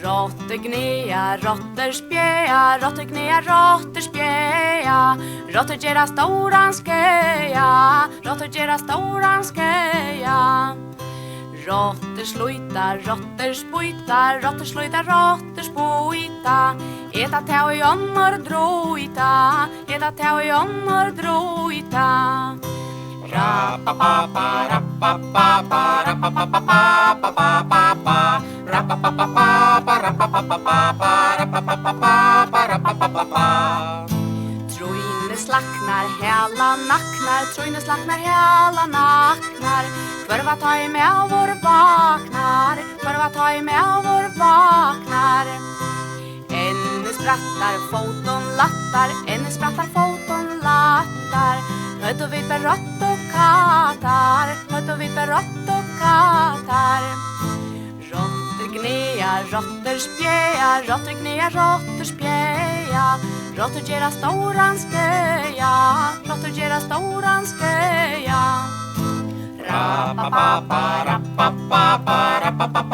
Råtter gnea, råtter spjäa, råtter gnea, råtter spjäa. Råtter gera stóran skeia, råtter gera stóran skeia. Råtter sluita, råtter spuita, råtter sluita, råtter spuita. Eta tau I onnor droita, eta tau I onnor droita. Ra-pa-pa-pa, ra-pa-pa-pa, ra-pa-pa-pa-pa-pa-pa-pa-pa. Trojne slaknar, hela nacknar, trojne slaknar, hela nacknar. Kvörva ta I med vår vaknar, kvörva ta I med vår vaknar. Enne sprattar, foton lattar, enne sprattar, foton lattar. Hödd och vipper rått och katar, hödd och vipper rått och katar. Råtter gnea, råtter spjäa, råtter gnea, råtter spjäa. Råtter gera stóran skeia, råtter gera stóran skeia. Ra-pa-pa-pa, ra-pa-pa-pa, ra-pa-pa-pa.